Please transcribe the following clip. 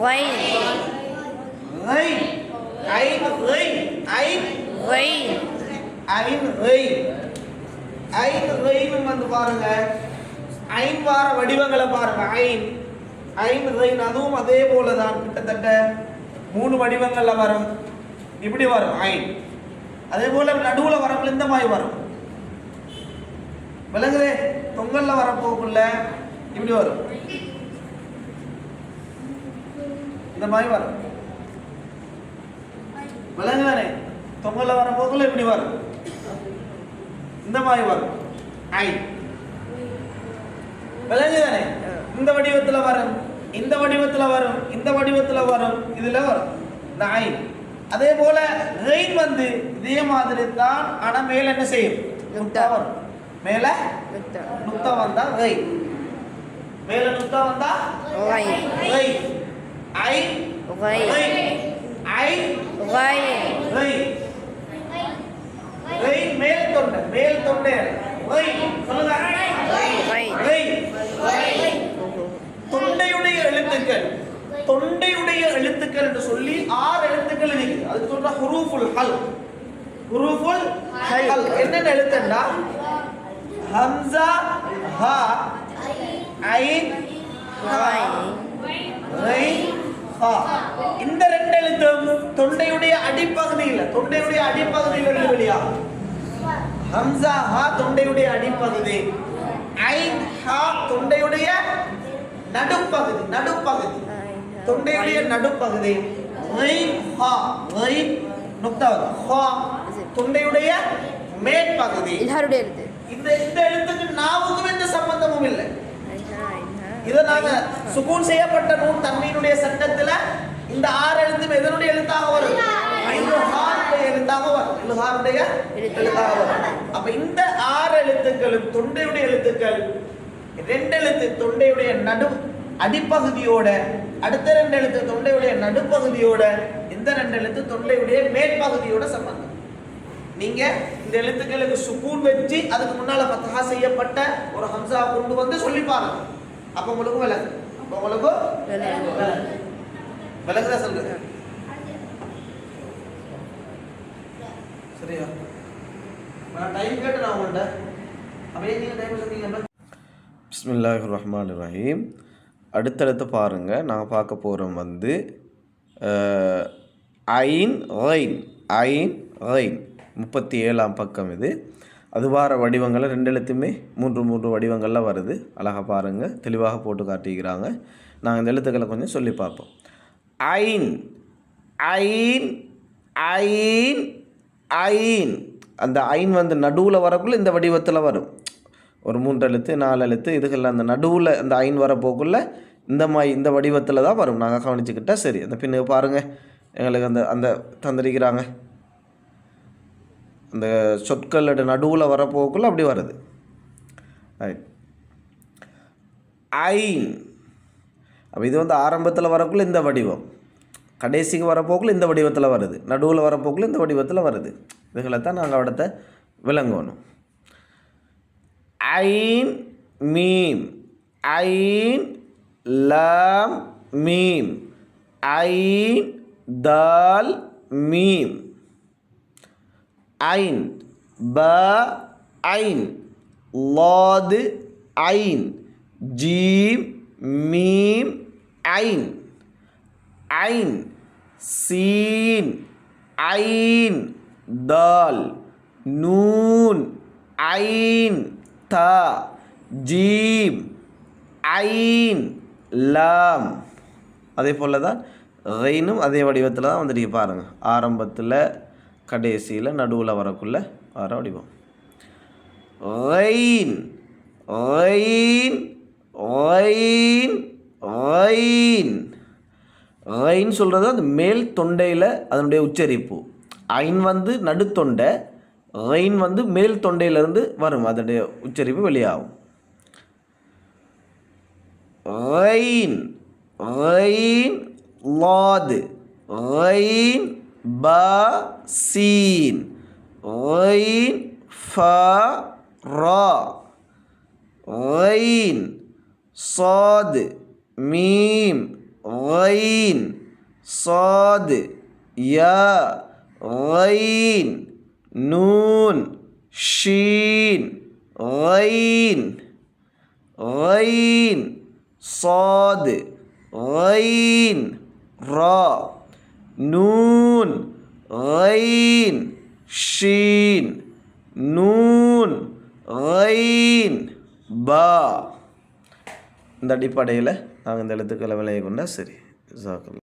غين غين عين غين عين غين ஐன் غين ஐன் غين வந்து பாருங்க ஐன் வார வடிவங்களை பாருங்க ஐன் ஐன் غين அதுவும் அதே போல தான் கிட்டத்தட்ட 3 வடிவங்கள்ல வரும் இப்படி வரும் ஐன் அதே போல நடுவுல வரப்பல இந்த மாதிரி வரும் விலங்குதே தொங்கல்ல வரப்போக்குள்ள இப்படி வரும் இந்த மாதிரி வரும் விலங்குதானே தொங்கல்ல வரப்போக்குள்ள இப்படி வரும் இந்த மாதிரி வரும் ஐன் விலங்குதானே இந்த வடிவத்துல வரும் இந்த வடிவத்துல வரும் இந்த வடிவத்துல வரும் இதுல வரும் இந்த ஐன் அதே போல ரெயின் வந்து இதே மாதிரி தான் ஆனா மேல என்ன செய்யும் நுக்தா வரும் மேல நுக்தா வந்தா ரெயின் மேல நுக்தா வந்தா غين ரெயின் ஐன் غين ரெயின் ஐன் غين ரெயின் ரெயின் மேல் தொண்டை ரெயின் சொல்லுங்க غين ரெயின் தொண்டையுடைய எழுத்துக்கள் என்று சொல்லி 6 எழுத்துக்கள் இருக்குது அதுக்கு சொல்ற ஹுரூஃபுல் ஹல் என்னென்ன எழுத்துன்னா ஹம்ஸா ஹா ஐன் ரைன் ஹா இந்த 2 எழுத்தும் தொண்டையுடைய அடிப்பகுதியில் இருந்து வெளியாகும் ஹம்ஸா ஹா தொண்டையுடைய அடிப்பகுதி ஐன் ஹா தொண்டையுடைய நடுப்பகுதி தொண்டையுடைய நடுப்பகுதி ரைன் ஹா ரைன் நுக்தா ஹா தொண்டையுடைய மேற்பகுதி இந்த எழுத்துக்கு நாவுக்கும் எந்த சம்பந்தமும் இல்லை இத நாங்க சுகூன் செய்யப்பட்ட நூன் தன்மையினுடைய சட்டத்துல இந்த 6 எழுத்தும் எதனுடைய எழுத்தாக வரும் இல்ஹாருடைய எழுத்தாக வரும் இல்ஹாருடைய எழுத்தாக வரும் அப்ப இந்த 6 எழுத்துக்களும் தொண்டையுடைய எழுத்துக்கள் 2 எழுத்து தொண்டையுடைய நடு அடிப்பகுதியோட அடுத்த 2 எழுத்து தொண்டையுடைய நடுப்பகுதியோட இந்த 2 எழுத்து தொண்டையுடைய மேற்பகுதியோட சம்பந்தம் நீங்க இந்த எழுத்துக்களுக்கு சுகூன் வச்சு அதுக்கு முன்னால ஃபத்ஹா செய்யப்பட்ட ஒரு ஹம்ஸா கொண்டு வந்து சொல்லி பாருங்க அப்ப உங்களுக்கு விளங்குதா சொல்லுங்க சரியா நான் டைம் கேட்டு நான் உங்கள்ட்ட அப்படியே நீங்க டைம் சொன்னீங்க பிஸ்மில்லாஹிர் ரஹ்மானிர் ரஹீம் அடுத்தடுத்து பாருங்கள் நாங்கள் பார்க்க போகிறோம் வந்து ஐன் ரைன் 37ஆம் பக்கம் இது அது வார வடிவங்களில் 2 எழுத்துமே 3 வடிவங்களில் வருது அழகாக பாருங்கள் தெளிவாக போட்டு காட்டிக்கிறாங்க நாங்கள் இந்த எழுத்துக்களை கொஞ்சம் சொல்லி பார்ப்போம் ஐன் ஐன் ஐன் ஐன் அந்த ஐன் வந்து நடுவில் வரக்குள்ள இந்த வடிவத்தில் வரும் ஒரு 3 எழுத்து 4 எழுத்து இதுகளில் அந்த நடுவில் அந்த ஐன் வரப்போக்குள்ள இந்த வடிவத்தில் தான் வரும் நாங்கள் கவனிச்சுக்கிட்டால் சரி அந்த பின்னுக்கு பாருங்கள் எங்களுக்கு அந்த தந்திரிக்கிறாங்க அந்த சொற்களோட நடுவில் வரப்போக்குள்ள அப்படி வருது ஐன் அப்போ இது வந்து ஆரம்பத்தில் வரக்குள்ள இந்த வடிவம் கடைசிக்கு வரப்போக்குள்ள இந்த வடிவத்தில் வருது நடுவில் வரப்போக்குள்ள இந்த வடிவத்தில் வருது இதுகளை தான் நாங்கள் அவடத்தை விளங்கணும் ஐன் மீம் ஐன் லாம் மீம் ஐன் தால் மீம் ஐன் ப ஐன் லாது ஐன் ஜீம் மீம் ஐன் ஐன் சீன் ஐன் தால் நூன் ஐன் தா ஜீம் ஐன் லாம் அதே போல் தான் ரெயினும் அதே வடிவத்தில் தான் வந்துட்டு பாருங்கள் ஆரம்பத்தில் கடைசியில் நடுவில் வரக்குள்ள வர வடிவம் rain rain rain rain rain சொல்கிறது அந்த மேல் தொண்டையில் அதனுடைய உச்சரிப்பு ஐன் வந்து நடுத்தொண்டை ரெயின் வந்து மேல் தொண்டையிலிருந்து வரும் அதனுடைய உச்சரிப்பு வெளியாகும் ரெயின் ரெயின் லாது ரெயின் ப சீன் ரெயின் ஃப ரா ரெயின் صاد ميم غين صاد يا غين نون شين غين غين صاد غين را نون غين شين நூன் غين பா. இந்த அடிப்படையில் நாங்கள் இந்த எழுத்துக்களை விளைய கொண்டா சரி.